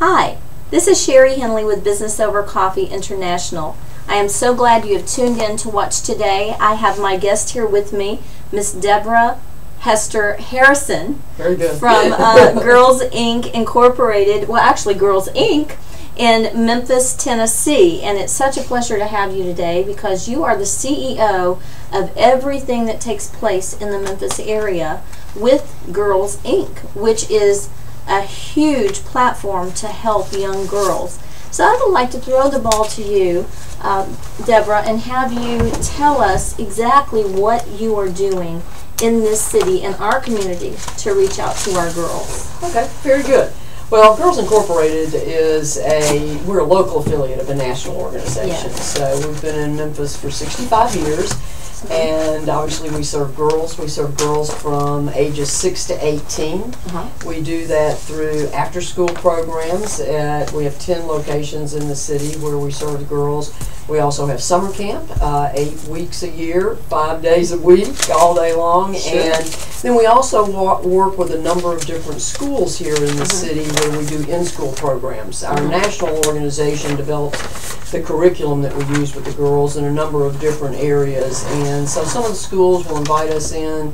Hi, this is Sherri Henley with Business Over Coffee International. I am so glad you have tuned in to watch today. I have my guest here with me, Miss Deborah Hester Harrison. Very good. From Girls Inc. Incorporated, well actually Girls Inc. in Memphis, Tennessee. And it's such a pleasure to have you today because you are the CEO of everything that takes place in the Memphis area with Girls Inc., which is a huge platform to help young girls. So I would like to throw the ball to you, Deborah, and have you tell us exactly what you are doing in this city, in our community, to reach out to our girls. Okay, very good. Well, Girls Incorporated is we're a local affiliate of a national organization. Yes. So we've been in Memphis for 65 years. And obviously we serve girls. We serve girls from ages 6 to 18. We do that through after-school programs. We have 10 locations in the city where we serve the girls. We also have summer camp, 8 weeks a year, 5 days a week, all day long. Sure. And then we also work with a number of different schools here in the city where we do in-school programs. Our national organization develops the curriculum that we use with the girls in a number of different areas. And so some of the schools will invite us in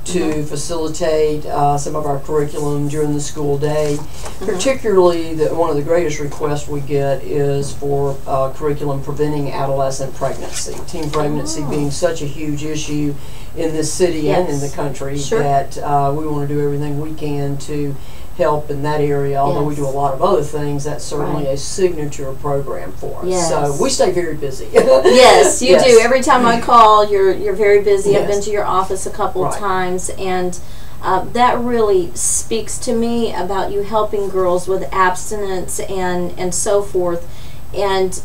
to facilitate some of our curriculum during the school day. Particularly, one of the greatest requests we get is for curriculum preventing adolescent pregnancy. Teen pregnancy being such a huge issue in this city and in the country that we want to do everything we can to help in that area. Although we do a lot of other things, that's certainly a signature program for us. So we stay very busy. Yes, you do. Every time I call, you're very busy. I've been to your office a couple of times, and that really speaks to me about you helping girls with abstinence and so forth, and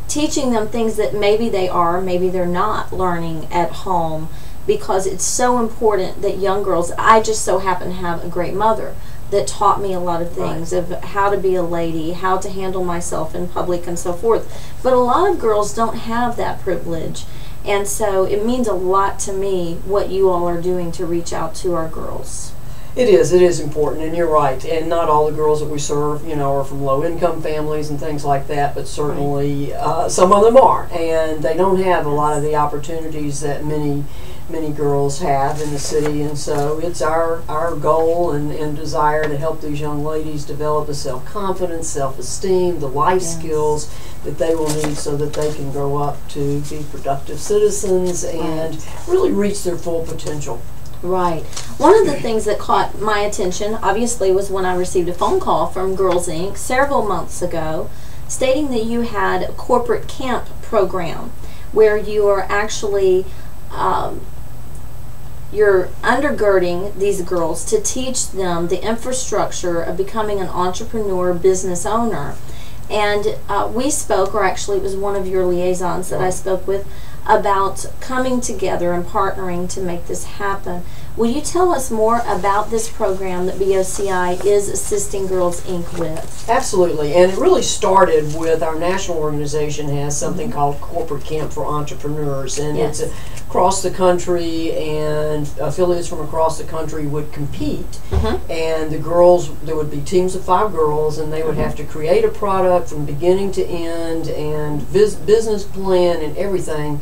teaching them things that maybe they are, maybe they're not learning at home, because it's so important that young girls, I just so happen to have a great mother that taught me a lot of things of how to be a lady, how to handle myself in public and so forth. But a lot of girls don't have that privilege. And so it means a lot to me what you all are doing to reach out to our girls. It is important, and you're right. And not all the girls that we serve, are from low-income families and things like that, but certainly some of them are. And they don't have a lot of the opportunities that many girls have in the city. And so it's our goal and desire to help these young ladies develop the self-confidence, self-esteem, the life skills that they will need so that they can grow up to be productive citizens and really reach their full potential. Right. One of the things that caught my attention, obviously, was when I received a phone call from Girls Inc. several months ago stating that you had a corporate camp program where you are actually you're undergirding these girls to teach them the infrastructure of becoming an entrepreneur, business owner. And we spoke, or actually it was one of your liaisons that I spoke with, about coming together and partnering to make this happen. Will you tell us more about this program that BOCI is assisting Girls Inc. with? Absolutely, and it really started with our national organization has something called Corporate Camp for Entrepreneurs, and it's across the country, and affiliates from across the country would compete, and the girls, there would be teams of 5 girls, and they would have to create a product from beginning to end, and business plan and everything.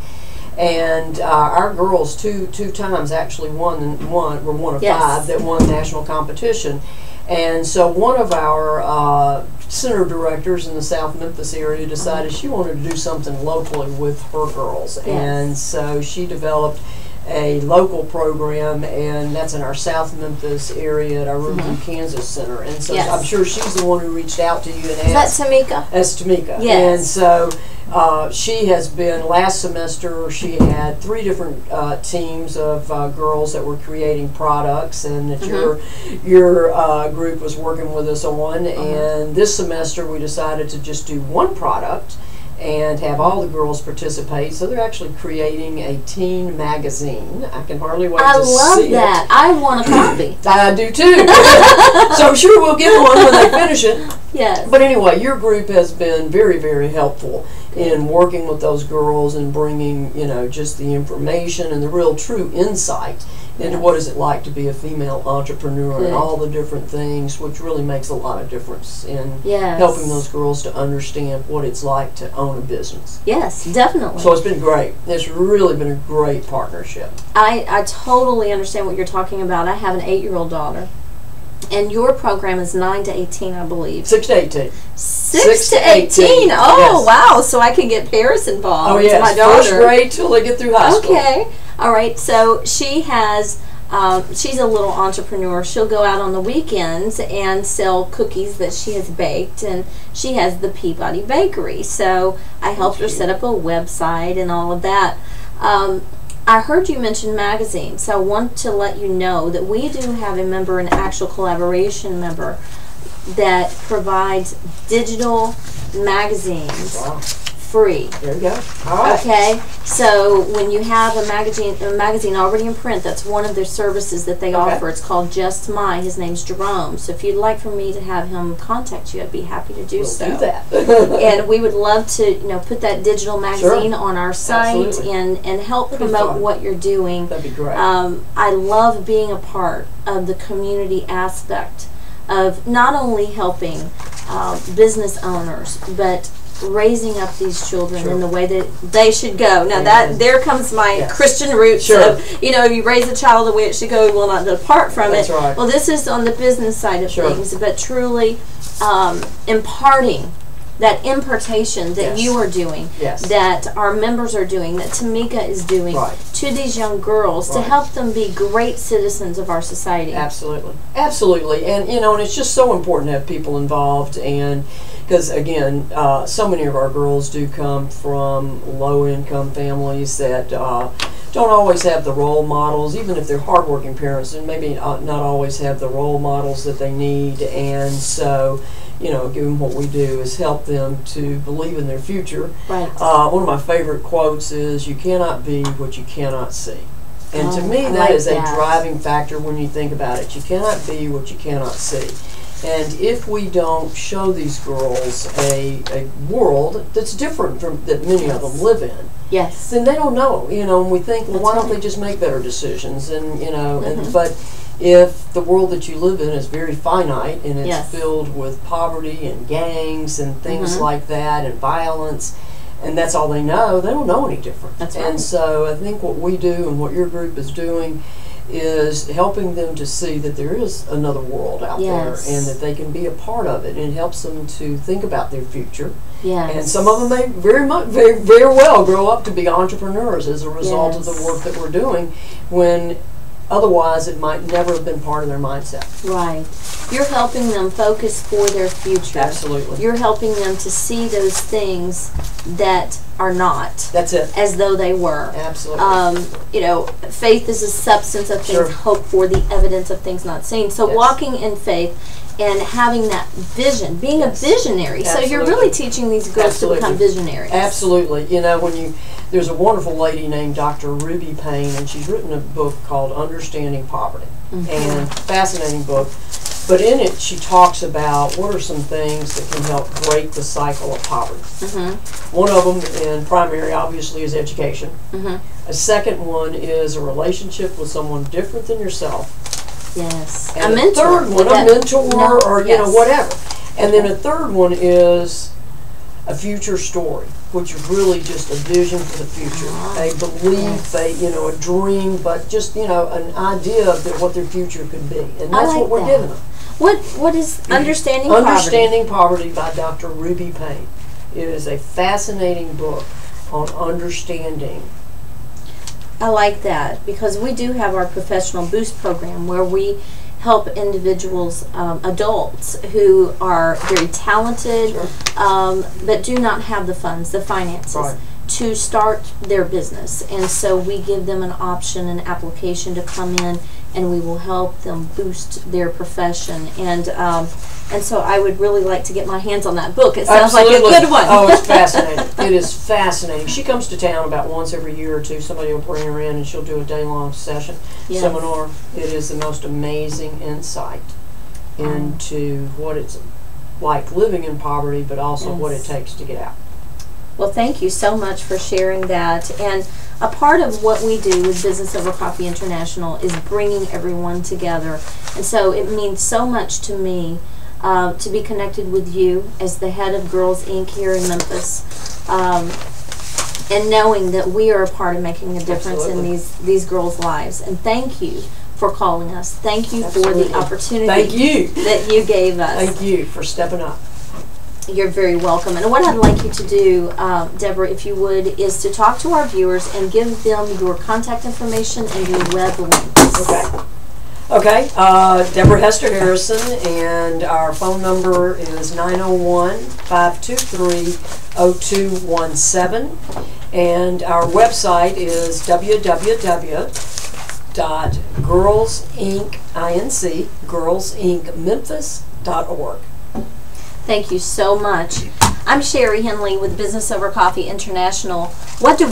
And our girls two times actually were one of 5 that won national competition. And so one of our center directors in the South Memphis area decided she wanted to do something locally with her girls. And so she developed a local program, and that's in our South Memphis area at our Review, Kansas Center. And so I'm sure she's the one who reached out to you and asked. Is that Tamika? That's Tamika. Yes. And so she has been, last semester, she had 3 different teams of girls that were creating products, and that your group was working with us on. And this semester we decided to just do one product and have all the girls participate. So they're actually creating a teen magazine. I can hardly wait to see it. I love that. I want a copy. I do too. So I'm sure we'll get one when they finish it. Yes. But anyway, your group has been very, very helpful in working with those girls and bringing, you know, just the information and the real true insight into what is it like to be a female entrepreneur and all the different things, which really makes a lot of difference in helping those girls to understand what it's like to own a business. Yes, definitely. So it's been great. It's really been a great partnership. I totally understand what you're talking about. I have an 8-year-old daughter. And your program is 9 to 18, I believe. 6 to 18. 6 to 18. Oh, wow. So I can get Paris involved. Oh, yes. My daughter. First grade till they get through high school. Okay. All right. So she has, she's a little entrepreneur. She'll go out on the weekends and sell cookies that she has baked. And she has the Peabody Bakery. So I helped her set up a website and all of that. I heard you mention magazines, so I want to let you know that we do have a member, an actual collaboration member, that provides digital magazines free. There you go. All right. Okay, so when you have a magazine already in print, that's one of their services that they offer. It's called Just My. His name's Jerome. So if you'd like for me to have him contact you, I'd be happy to do so. Do that. And we would love to, you know, put that digital magazine on our site and help promote what you're doing. That'd be great. I love being a part of the community aspect of not only helping business owners, but raising up these children in the way that they should go. Now there comes my Christian roots of, you know, if you raise a child the way it should go, will not depart from it. Right. Well, this is on the business side of things, but truly imparting that impartation that you are doing, that our members are doing, that Tamika is doing to these young girls to help them be great citizens of our society. Absolutely. Absolutely. And, you know, and it's just so important to have people involved, and because, again, so many of our girls do come from low-income families that don't always have the role models, even if they're hardworking parents, and maybe not always have the role models that they need. And so, you know, given what we do is help them to believe in their future. Right. One of my favorite quotes is, "You cannot be what you cannot see." And to me, that is a driving factor when you think about it. You cannot be what you cannot see. And if we don't show these girls a world that's different from that many of them live in, then they don't know. You know, and we think, well, why don't they just make better decisions? And you know, but if the world that you live in is very finite and it's filled with poverty and gangs and things like that and violence, and that's all they don't know any different. That's right. And so I think what we do and what your group is doing is helping them to see that there is another world out there and that they can be a part of it, and it helps them to think about their future. And some of them may very well grow up to be entrepreneurs as a result of the work that we're doing, when otherwise it might never have been part of their mindset. Right. You're helping them focus for their future. Absolutely. You're helping them to see those things that are not. That's it. As though they were. Absolutely. You know, faith is a substance of things hoped for, the evidence of things not seen. So walking in faith and having that vision, being a visionary. So you're really teaching these girls to become visionaries. Absolutely. You know, there's a wonderful lady named Dr. Ruby Payne, and she's written a book called Understanding Poverty, and fascinating book. But in it, she talks about what are some things that can help break the cycle of poverty. One of them, in primary, obviously, is education. A second one is a relationship with someone different than yourself. Yes. And a mentor. Third one, a mentor, or you know, whatever. And then a third one is a future story, which is really just a vision for the future, a belief, a dream, but just, you know, an idea of what their future could be. And that's what we're giving them. What is Understanding Poverty? Understanding Poverty by Dr. Ruby Payne. It is a fascinating book on understanding. I like that, because we do have our Professional Boost program where we help individuals, adults who are very talented, but do not have the funds, the finances, to start their business. And so we give them an option, an application to come in, and we will help them boost their profession. And so I would really like to get my hands on that book. It sounds like a good one. Oh, it's fascinating. It is fascinating. She comes to town about once every year or two. Somebody will bring her in and she'll do a day-long seminar. It is the most amazing insight into what it's like living in poverty, but also what it takes to get out. Well, thank you so much for sharing that. And a part of what we do with Business Over Coffee International is bringing everyone together. And so it means so much to me to be connected with you as the head of Girls Inc. here in Memphis, and knowing that we are a part of making a difference in these girls' lives. And thank you for calling us. Thank you for the opportunity that you gave us. Thank you for stepping up. You're very welcome. And what I'd like you to do, Deborah, if you would, is to talk to our viewers and give them your contact information and your web links. Okay. Deborah Hester Harrison, and our phone number is 901-523-0217, and our website is girlsincmemphis.org. Thank you so much. I'm Sherri Henley with Business Over Coffee International. What do?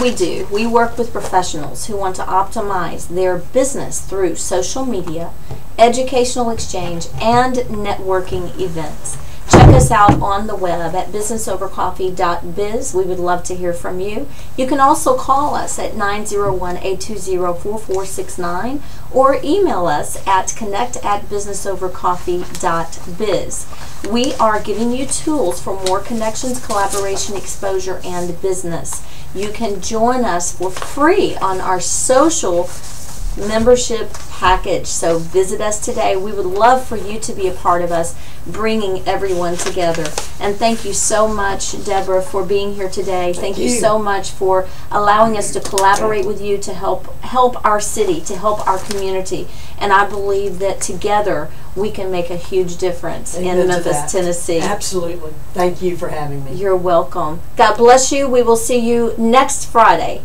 We work with professionals who want to optimize their business through social media, educational exchange, and networking events. Check us out on the web at businessovercoffee.biz. We would love to hear from you. You can also call us at 901-820-4469 or email us at connect@businessovercoffee.biz. We are giving you tools for more connections, collaboration, exposure, and business. You can join us for free on our social membership package. So visit us today. We would love for you to be a part of us bringing everyone together. And thank you so much, Deborah, for being here today. Thank you so much for allowing us to collaborate with you to help our city, to help our community. And I believe that together we can make a huge difference in Memphis, Tennessee. Absolutely. Thank you for having me. You're welcome. God bless you. We will see you next Friday.